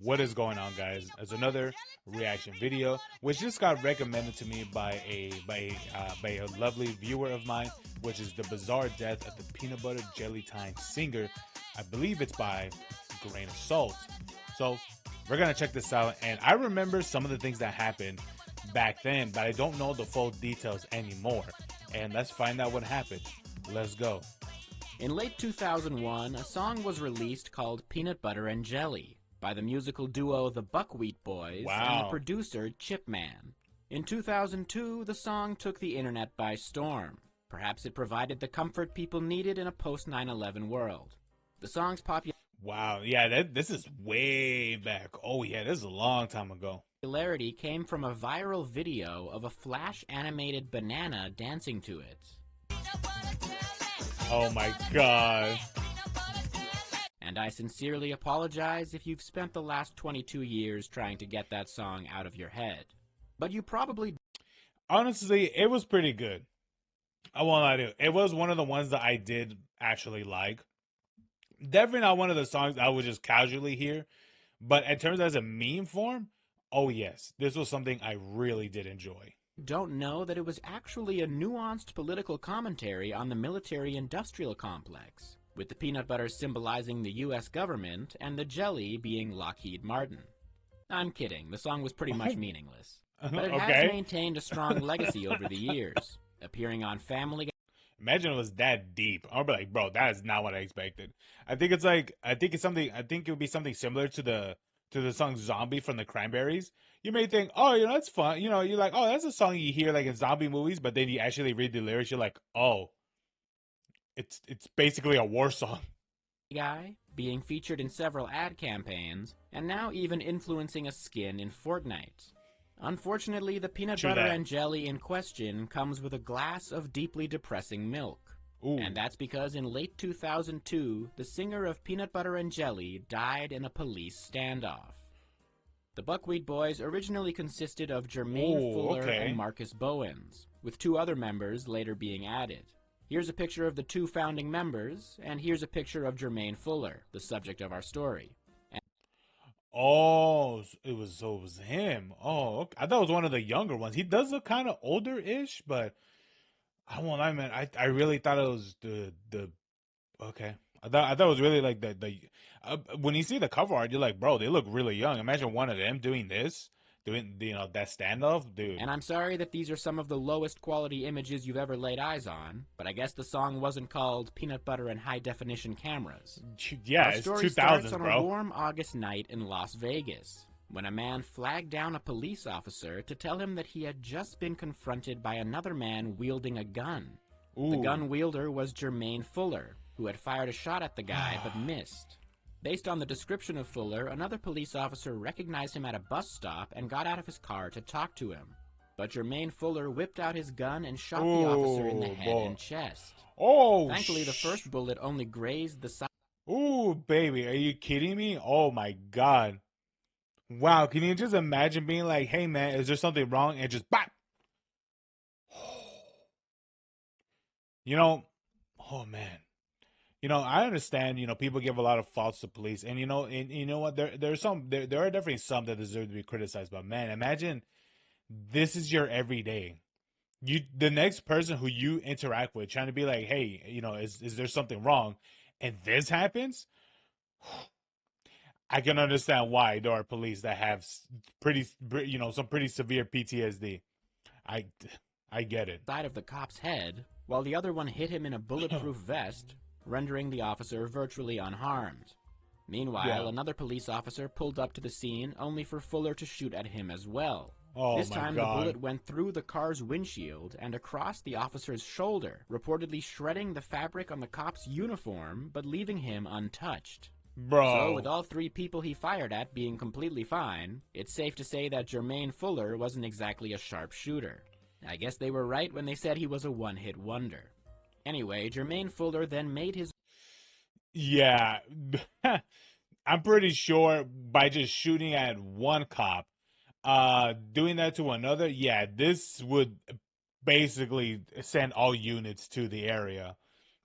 What is going on, guys? As another reaction video, which just got recommended to me by a lovely viewer of mine, which is the bizarre death of the peanut butter jelly time singer. I believe it's by Grain of Salt. So we're gonna check this out, and I remember some of the things that happened back then, but I don't know the full details anymore. And let's find out what happened. Let's go. In late 2001, a song was released called Peanut Butter and Jelly by the musical duo the Buckwheat Boys and the producer Chipman. In 2002, the song took the internet by storm. Perhaps it provided the comfort people needed in a post-9/11 world. The song's Wow, yeah, this is way back. Oh yeah, this is a long time ago. Popularity came from a viral video of a flash animated banana dancing to it. Oh my god. And I sincerely apologize if you've spent the last 22 years trying to get that song out of your head. But you probably... Honestly, it was pretty good. I won't lie to you. It was one of the ones that I did actually like. Definitely not one of the songs I would just casually hear. But in terms of as a meme form, oh yes, this was something I really did enjoy. Don't know that it was actually a nuanced political commentary on the military-industrial complex, with the peanut butter symbolizing the U.S. government and the jelly being Lockheed Martin. I'm kidding, the song was pretty much meaningless. But it has maintained a strong legacy over the years, appearing on Family Guy. Imagine it was that deep. I'll be like, bro, that is not what I expected. I think it would be something similar to the song Zombie from the Cranberries. You may think, oh, that's fun. You're like, oh, that's a song you hear like in zombie movies, but then you actually read the lyrics, you're like, oh, it's basically a war song. Guy being featured in several ad campaigns, and now even influencing a skin in Fortnite. Unfortunately, the peanut butter and jelly in question comes with a glass of deeply depressing milk. Ooh. And that's because in late 2002, the singer of Peanut Butter and Jelly died in a police standoff. The Buckwheat Boys originally consisted of Jermaine Fuller and Marcus Bowens, with 2 other members later being added. Here's a picture of the 2 founding members, and here's a picture of Jermaine Fuller, the subject of our story. Oh, it was him. Oh, okay. I thought it was one of the younger ones. He does look kind of older-ish, but I won't lie, man. I really thought it was the okay. I thought it was really like the when you see the cover art, you're like, bro, they look really young. Imagine one of them doing that standoff, dude. And I'm sorry that these are some of the lowest quality images you've ever laid eyes on, but I guess the song wasn't called Peanut Butter and High Definition Cameras. Yeah, Our it's story 2000s, starts on bro. a warm August night in Las Vegas, when a man flagged down a police officer to tell him that he had just been confronted by another man wielding a gun. Ooh. The gun wielder was Jermaine Fuller, who had fired a shot at the guy but missed. Based on the description of Fuller, another police officer recognized him at a bus stop and got out of his car to talk to him. But Jermaine Fuller whipped out his gun and shot the officer in the head and chest. Thankfully, the first bullet only grazed the side. Ooh, baby, are you kidding me? Oh my god. Wow, can you just imagine being like, hey man, is there something wrong? And just bop! Oh man. I understand, people give a lot of faults to police, and you know what, there are definitely some that deserve to be criticized, but man, imagine this is your everyday. The next person who you interact with trying to be like, hey, is there something wrong? And this happens? I can understand why there are police that have some pretty severe PTSD. I get it. Side of the cop's head, while the other one hit him in a bulletproof vest, rendering the officer virtually unharmed. Meanwhile, another police officer pulled up to the scene only for Fuller to shoot at him as well. This time, the bullet went through the car's windshield and across the officer's shoulder, reportedly shredding the fabric on the cop's uniform, but leaving him untouched. Bro. So, with all 3 people he fired at being completely fine, it's safe to say that Jermaine Fuller wasn't exactly a sharp shooter. I guess they were right when they said he was a one-hit wonder. Anyway, Jermaine Fuller then made his... Yeah, I'm pretty sure by just shooting at one cop, doing that to another, yeah, this would basically send all units to the area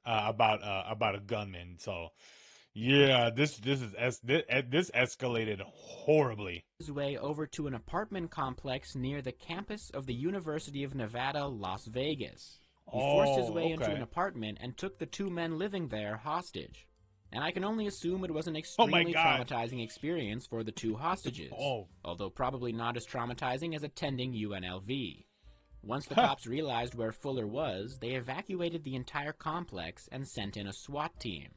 about a gunman. So, Yeah, this escalated horribly. His way over to an apartment complex near the campus of the University of Nevada, Las Vegas. He forced his way Oh, into okay. an apartment and took the two men living there hostage. And I can only assume it was an Oh my extremely God. traumatizing experience for the two hostages, Oh. although probably not as traumatizing as attending UNLV. Once the cops realized where Fuller was, they evacuated the entire complex and sent in a SWAT team.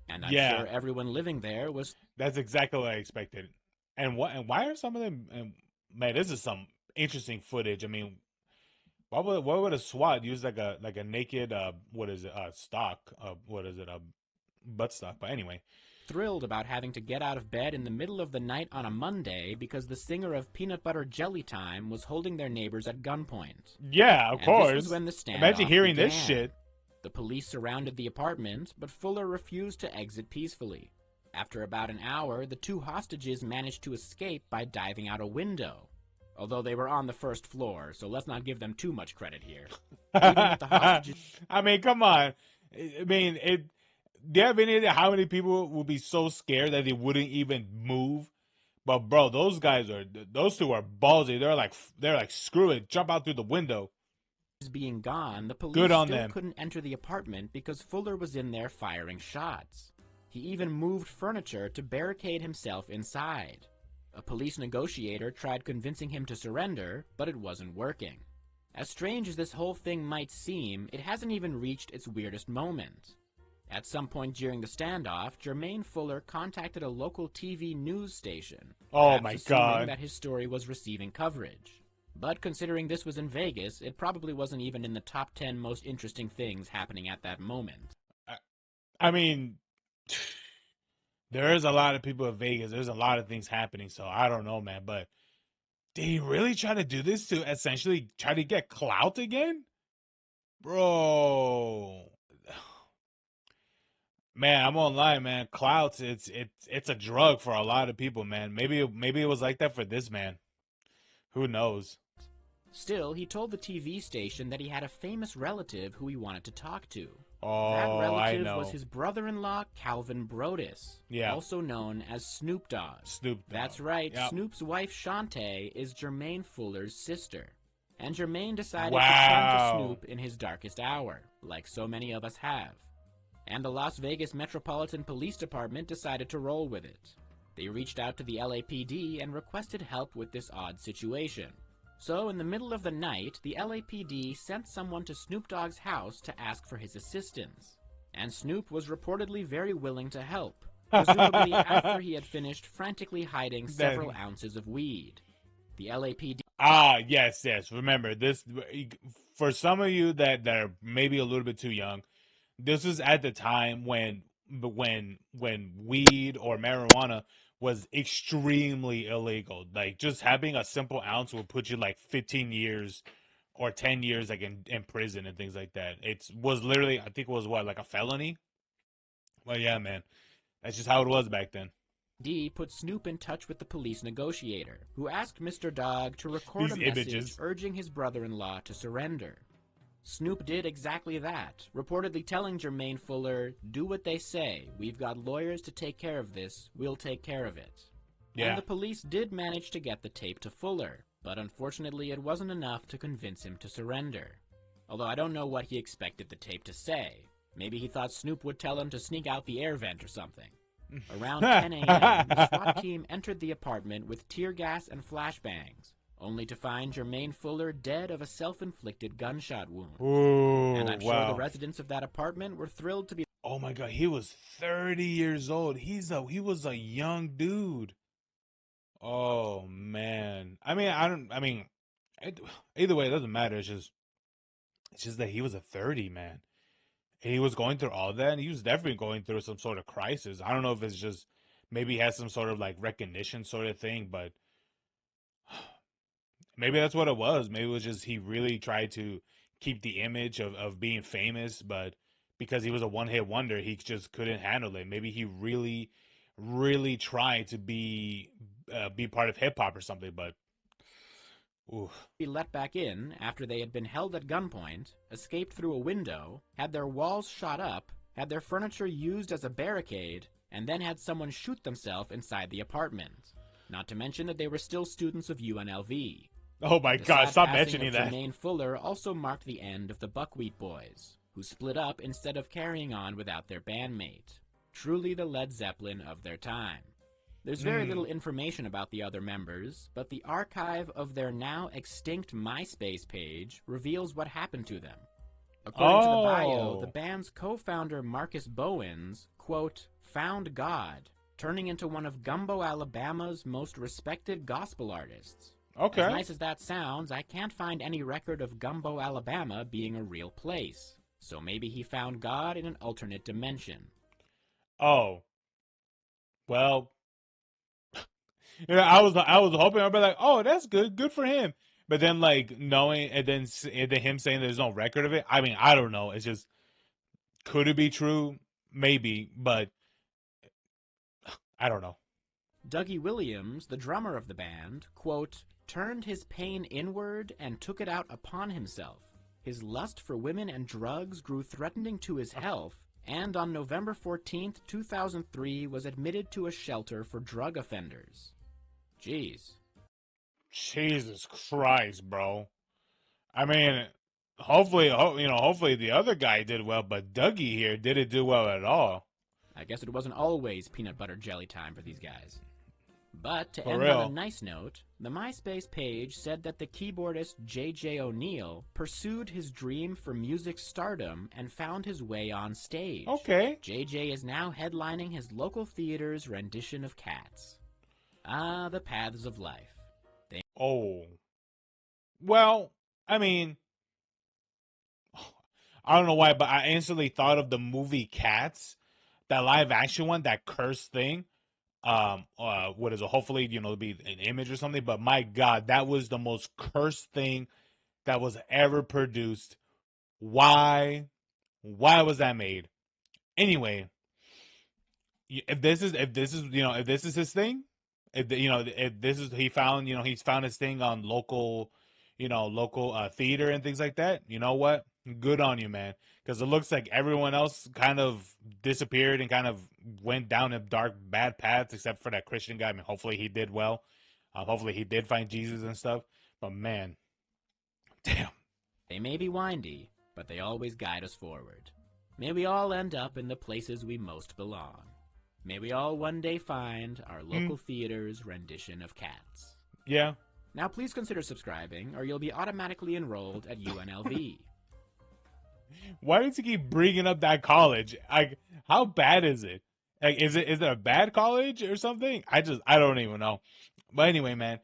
And I'm Yeah, sure everyone living there was that's exactly what I expected. And why are some of them? And man, this is some interesting footage. I mean, why would a SWAT use like a naked what is it stock what is it butt stock? But anyway, thrilled about having to get out of bed in the middle of the night on a Monday because the singer of Peanut Butter Jelly Time was holding their neighbors at gunpoint. yeah, of And this was course. when the Imagine standoff hearing began. this shit. The police surrounded the apartment, but Fuller refused to exit peacefully. After about an hour, the two hostages managed to escape by diving out a window. Although they were on the first floor, so let's not give them too much credit here. Even with the hostages I mean, come on. I mean, do you have any idea how many people would be so scared that they wouldn't even move? But bro, those two are ballsy. They're like screw it, jump out through the window. being gone, the Good police on still them. couldn't enter the apartment because Fuller was in there firing shots. He even moved furniture to barricade himself inside. A police negotiator tried convincing him to surrender, but it wasn't working. As strange as this whole thing might seem, it hasn't even reached its weirdest moment. At some point during the standoff, Jermaine Fuller contacted a local TV news station, Oh perhaps my assuming God. that his story was receiving coverage. But considering this was in Vegas, it probably wasn't even in the top 10 most interesting things happening at that moment. I mean, there is a lot of people in Vegas. There's a lot of things happening, so I don't know, man. But did he really try to do this to essentially try to get clout again? Bro. Man, I'm online, man. Clouts, it's a drug for a lot of people, man. Maybe it was like that for this man. Who knows? Still, he told the TV station that he had a famous relative who he wanted to talk to. Oh, That I relative know. was his brother-in-law, Calvin Brodus, Yeah. also known as Snoop Dogg. Snoop Dogg. That's right, Yep. Snoop's wife Shantae is Jermaine Fuller's sister. And Jermaine decided to Wow. turn to Snoop in his darkest hour, like so many of us have. And the Las Vegas Metropolitan Police Department decided to roll with it. They reached out to the LAPD and requested help with this odd situation. So, in the middle of the night, the LAPD sent someone to Snoop Dogg's house to ask for his assistance. And Snoop was reportedly very willing to help, presumably after he had finished frantically hiding several ounces of weed. The LAPD Yes. Remember this for some of you that are maybe a little bit too young. This was at the time when weed or marijuana was extremely illegal. Like just having a simple ounce will put you like 15 years or 10 years like in prison and things like that. It was literally, I think it was what, like a felony? Well, yeah, man. That's just how it was back then. put Snoop in touch with the police negotiator, who asked Mr. Dogg to record These a message images. urging his brother-in-law to surrender. Snoop did exactly that, reportedly telling Jermaine Fuller, "Do what they say. We've got lawyers to take care of this. We'll take care of it." Yeah. And the police did manage to get the tape to Fuller, but unfortunately it wasn't enough to convince him to surrender. Although I don't know what he expected the tape to say. Maybe he thought Snoop would tell him to sneak out the air vent or something. Around 10 a.m., the SWAT team entered the apartment with tear gas and flashbangs, only to find Jermaine Fuller dead of a self-inflicted gunshot wound. Ooh, And I'm sure wow. the residents of that apartment were thrilled to be Oh my God, he was 30 years old. He was a young dude. Oh man. Either way, it doesn't matter. It's just that he was a 30, man. And he was going through all that, and he was definitely going through some sort of crisis. I don't know if it's just maybe he has some sort of like recognition sort of thing, but maybe that's what it was. Maybe it was just he really tried to keep the image of being famous, but because he was a one-hit wonder, he just couldn't handle it. Maybe he really, really tried to be part of hip hop or something, but ooh. let back in after they had been held at gunpoint, escaped through a window, had their walls shot up, had their furniture used as a barricade, and then had someone shoot themselves inside the apartment. Not to mention that they were still students of UNLV. Oh my The God, sad stop passing mentioning of that. Jermaine Fuller also marked the end of the Buckwheat Boys, who split up instead of carrying on without their bandmate. Truly the Led Zeppelin of their time. There's very little information about the other members, but the archive of their now extinct MySpace page reveals what happened to them. According to the bio, the band's co-founder Marcus Bowens, quote, found God, turning into one of Gumbo, Alabama's most respected gospel artists. Okay. As nice as that sounds, I can't find any record of Gumbo, Alabama being a real place. So maybe he found God in an alternate dimension. Oh. Well, I was hoping I'd be like, oh, that's good for him. But then like knowing and then him saying there's no record of it. I mean, I don't know. It's just, could it be true? Maybe, but I don't know. Dougie Williams, the drummer of the band, quote, turned his pain inward and took it out upon himself. His lust for women and drugs grew threatening to his health, and on November 14th, 2003, was admitted to a shelter for drug offenders. Jeez. Jesus Christ, bro. I mean, hopefully the other guy did well, but Dougie here didn't do well at all. I guess it wasn't always peanut butter jelly time for these guys. But to For end real. on a nice note, the MySpace page said that the keyboardist J.J. O'Neill pursued his dream for music stardom and found his way on stage. Okay. J.J. is now headlining his local theater's rendition of Cats. Ah, the paths of life. Oh. Well, I mean, I don't know why, but I instantly thought of the movie Cats, that live action one, that cursed thing. What is it? Hopefully, it'll be an image or something. But my God, that was the most cursed thing that was ever produced. Why? Why was that made? Anyway, if this is his thing, if this is he's found his thing on local theater and things like that. You know what? Good on you, man. Because it looks like everyone else kind of disappeared and kind of went down a dark, bad paths, except for that Christian guy. I mean, hopefully he did well. Hopefully he did find Jesus and stuff. But man, damn. They may be windy, but they always guide us forward. May we all end up in the places we most belong. May we all one day find our local theater's rendition of Cats. Yeah. Now please consider subscribing, or you'll be automatically enrolled at UNLV. Why does he keep bringing up that college? Like, how bad is it? Like, is it a bad college or something? I don't even know. But anyway, man,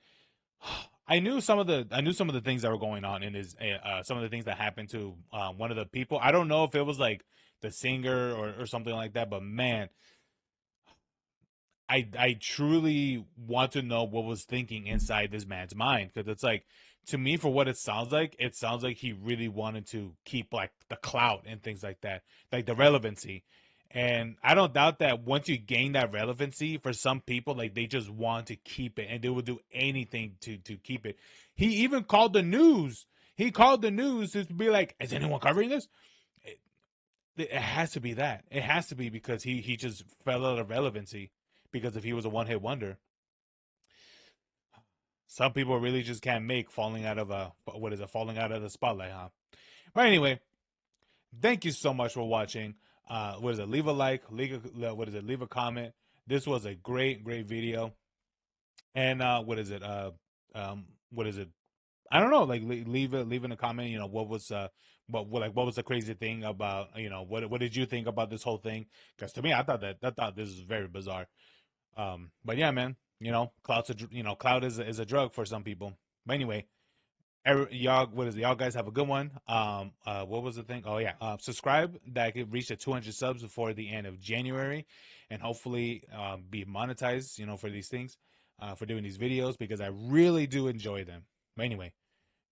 I knew some of the things that were going on in his some of the things that happened to one of the people. I don't know if it was like the singer or something like that, but man, I truly want to know what was thinking inside this man's mind, because it's like, to me, for what it sounds like he really wanted to keep like the clout and things like that, like the relevancy. And I don't doubt that once you gain that relevancy, for some people, like, they just want to keep it and they will do anything to keep it. He even called the news. He called the news to be like, is anyone covering this? It has to be that. It has to be because he just fell out of relevancy because if he was a one-hit wonder. Some people really just can't make falling out of the spotlight, huh? But anyway, thank you so much for watching. Leave a like, leave a comment. This was a great video. And I don't know, like, leave in a comment, what was the crazy thing about, what did you think about this whole thing? Because to me, I thought this is very bizarre. But yeah, man, clout is a drug for some people. But anyway, y'all guys have a good one. What was the thing? Oh yeah, subscribe, that I could reach the 200 subs before the end of January, and hopefully be monetized, for these things, for doing these videos, because I really do enjoy them. But anyway,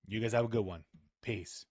you guys have a good one. Peace.